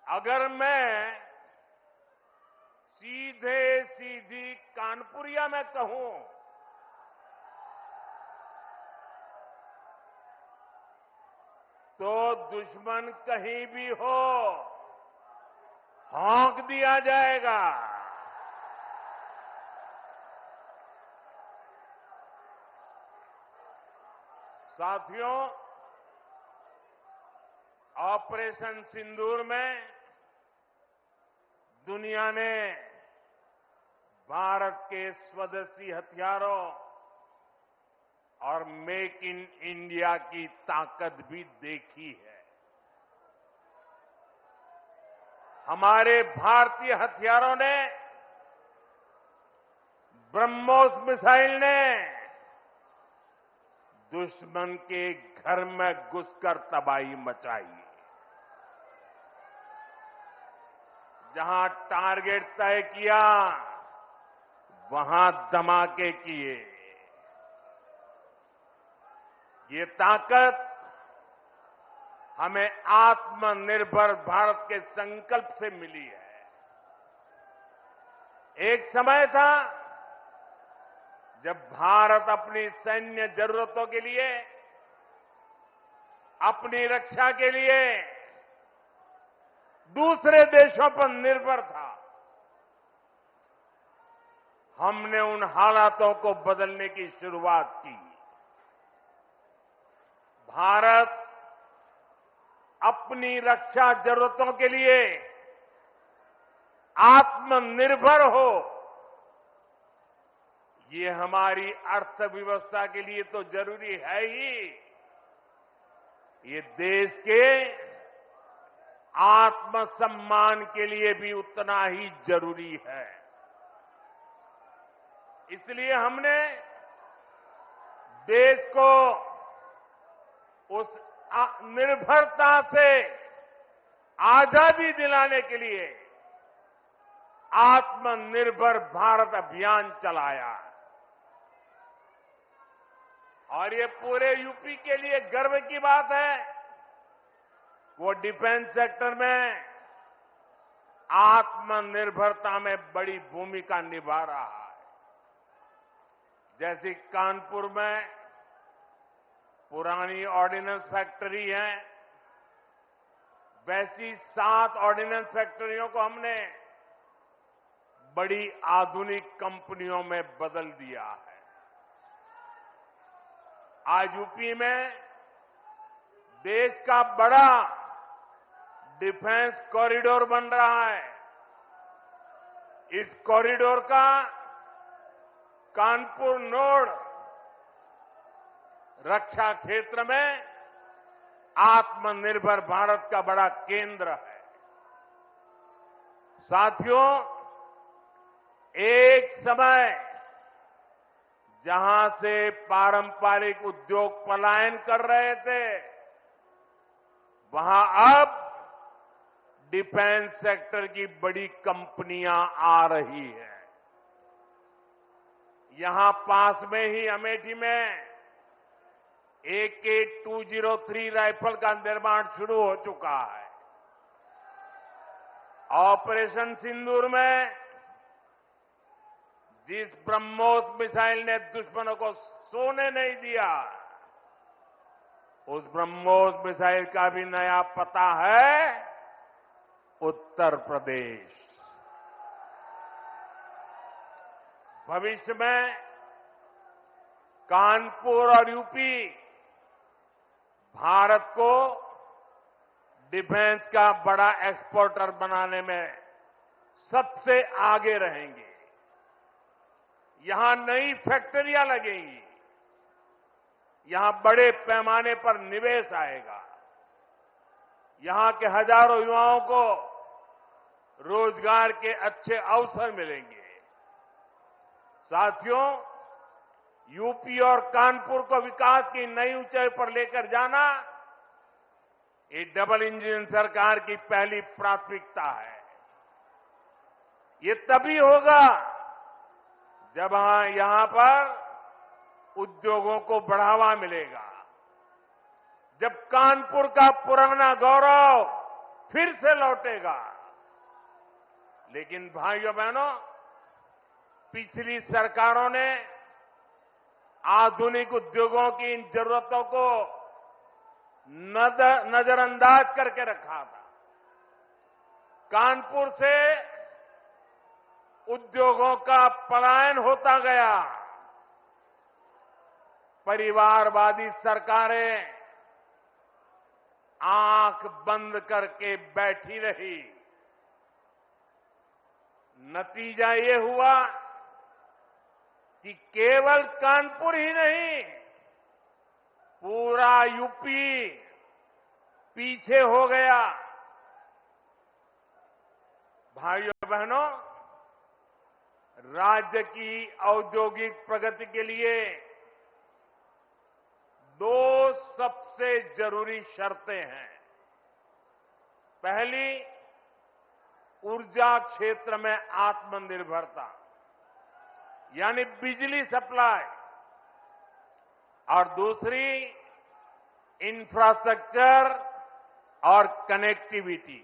अगर मैं सीधे सीधी कानपुरिया में कहूं तो दुश्मन कहीं भी हो हौंक दिया जाएगा। साथियों, ऑपरेशन सिंदूर में दुनिया ने भारत के स्वदेशी हथियारों और मेक इन इंडिया की ताकत भी देखी है। हमारे भारतीय हथियारों ने, ब्रह्मोस मिसाइल ने दुश्मन के घर में घुसकर तबाही मचाई। जहां टारगेट तय किया वहां धमाके किए। ये ताकत हमें आत्मनिर्भर भारत के संकल्प से मिली है। एक समय था जब भारत अपनी सैन्य जरूरतों के लिए, अपनी रक्षा के लिए दूसरे देशों पर निर्भर था। हमने उन हालातों को बदलने की शुरुआत की। भारत अपनी रक्षा जरूरतों के लिए आत्मनिर्भर हो, ये हमारी अर्थव्यवस्था के लिए तो जरूरी है ही, ये देश के आत्मसम्मान के लिए भी उतना ही जरूरी है। इसलिए हमने देश को उस निर्भरता से आजादी दिलाने के लिए आत्मनिर्भर भारत अभियान चलाया। और ये पूरे यूपी के लिए गर्व की बात है, वो डिफेंस सेक्टर में आत्मनिर्भरता में बड़ी भूमिका निभा रहा है। जैसे कानपुर में पुरानी ऑर्डिनेंस फैक्ट्री है, वैसी 7 ऑर्डिनेंस फैक्ट्रियों को हमने बड़ी आधुनिक कंपनियों में बदल दिया है। आज यूपी में देश का बड़ा डिफेंस कॉरिडोर बन रहा है। इस कॉरिडोर का कानपुर नोड रक्षा क्षेत्र में आत्मनिर्भर भारत का बड़ा केंद्र है। साथियों, एक समय जहां से पारंपरिक उद्योग पलायन कर रहे थे, वहां अब डिफेंस सेक्टर की बड़ी कंपनियां आ रही हैं। यहां पास में ही अमेठी में AK-203 राइफल का निर्माण शुरू हो चुका है। ऑपरेशन सिंदूर में जिस ब्रह्मोस मिसाइल ने दुश्मनों को सोने नहीं दिया, उस ब्रह्मोस मिसाइल का भी नया पता है उत्तर प्रदेश। भविष्य में कानपुर और यूपी भारत को डिफेंस का बड़ा एक्सपोर्टर बनाने में सबसे आगे रहेंगे। यहां नई फैक्ट्रियां लगेंगी, यहां बड़े पैमाने पर निवेश आएगा, यहां के हजारों युवाओं को रोजगार के अच्छे अवसर मिलेंगे। साथियों, यूपी और कानपुर को विकास की नई ऊंचाई पर लेकर जाना, ये डबल इंजन सरकार की पहली प्राथमिकता है। ये तभी होगा जब यहां पर उद्योगों को बढ़ावा मिलेगा, जब कानपुर का पुराना गौरव फिर से लौटेगा। लेकिन भाइयों बहनों, पिछली सरकारों ने आधुनिक उद्योगों की इन जरूरतों को नजरअंदाज करके रखा था। कानपुर से उद्योगों का पलायन होता गया। परिवारवादी सरकारें आंख बंद करके बैठी रही। नतीजा ये हुआ कि केवल कानपुर ही नहीं, पूरा यूपी पीछे हो गया। भाइयों बहनों, राज्य की औद्योगिक प्रगति के लिए दो सबसे जरूरी शर्तें हैं। पहली, ऊर्जा क्षेत्र में आत्मनिर्भरता, यानी बिजली सप्लाई, और दूसरी इंफ्रास्ट्रक्चर और कनेक्टिविटी।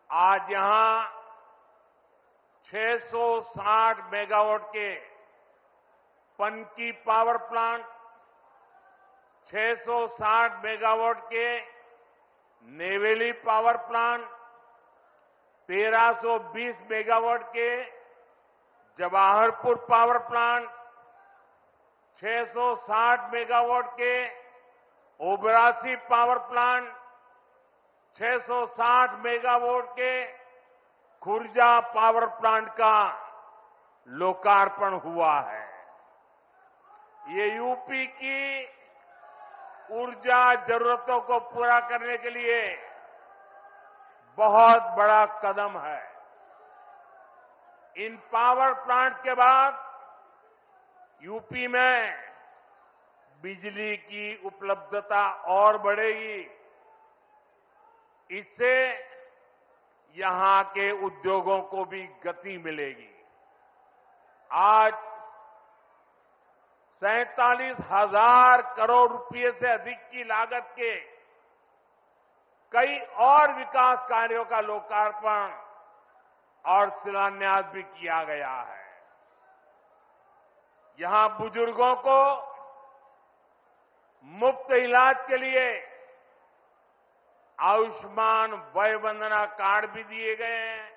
आज यहां 660 मेगावाट के पनकी पावर प्लांट, 660 मेगावाट के नेवेली पावर प्लांट, 1320 मेगावाट के जवाहरपुर पावर प्लांट, 660 मेगावाट के ओबरासी पावर प्लांट, 660 मेगावाट के खुर्जा पावर प्लांट का लोकार्पण हुआ है। ये यूपी की ऊर्जा जरूरतों को पूरा करने के लिए बहुत बड़ा कदम है। इन पावर प्लांट्स के बाद यूपी में बिजली की उपलब्धता और बढ़ेगी। इससे यहां के उद्योगों को भी गति मिलेगी। आज 47,000 करोड़ रुपए से अधिक की लागत के कई और विकास कार्यों का लोकार्पण और शिलान्यास भी किया गया है। यहां बुजुर्गों को मुफ्त इलाज के लिए आयुष्मान वय वंदना कार्ड भी दिए गए हैं।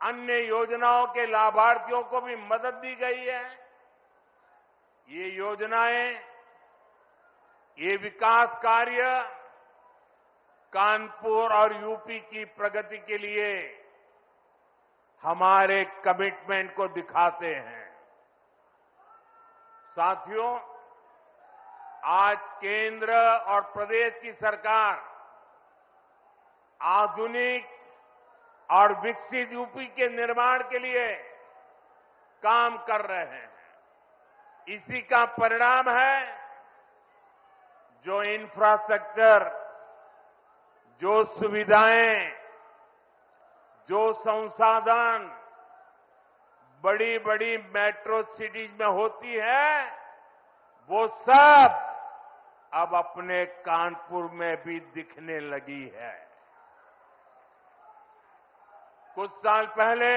अन्य योजनाओं के लाभार्थियों को भी मदद दी गई है। ये योजनाएं, ये विकास कार्य कानपुर और यूपी की प्रगति के लिए हमारे कमिटमेंट को दिखाते हैं। साथियों, आज केंद्र और प्रदेश की सरकार आधुनिक और विकसित यूपी के निर्माण के लिए काम कर रहे हैं। इसी का परिणाम है जो इंफ्रास्ट्रक्चर, जो सुविधाएं, जो संसाधन बड़ी बड़ी मेट्रो सिटीज में होती है, वो सब अब अपने कानपुर में भी दिखने लगी है। कुछ साल पहले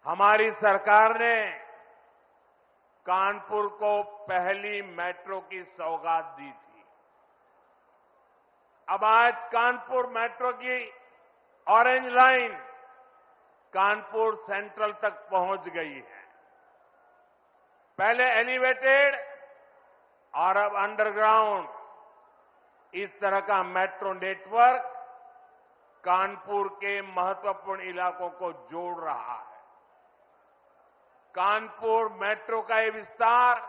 हमारी सरकार ने कानपुर को पहली मेट्रो की सौगात दी थी। अब आज कानपुर मेट्रो की ऑरेंज लाइन कानपुर सेंट्रल तक पहुंच गई है। पहले एलिवेटेड और अब अंडरग्राउंड, इस तरह का मेट्रो नेटवर्क कानपुर के महत्वपूर्ण इलाकों को जोड़ रहा है। कानपुर मेट्रो का ये विस्तार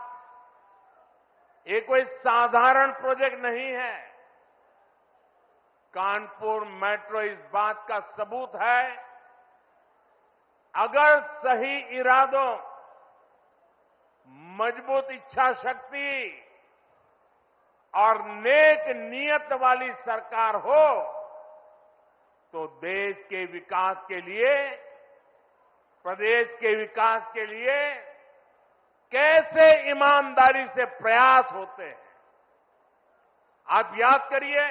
ये कोई साधारण प्रोजेक्ट नहीं है। कानपुर मेट्रो इस बात का सबूत है, अगर सही इरादों, मजबूत इच्छा शक्ति और नेक नीयत वाली सरकार हो तो देश के विकास के लिए, प्रदेश के विकास के लिए कैसे ईमानदारी से प्रयास होते हैं, आप याद करिए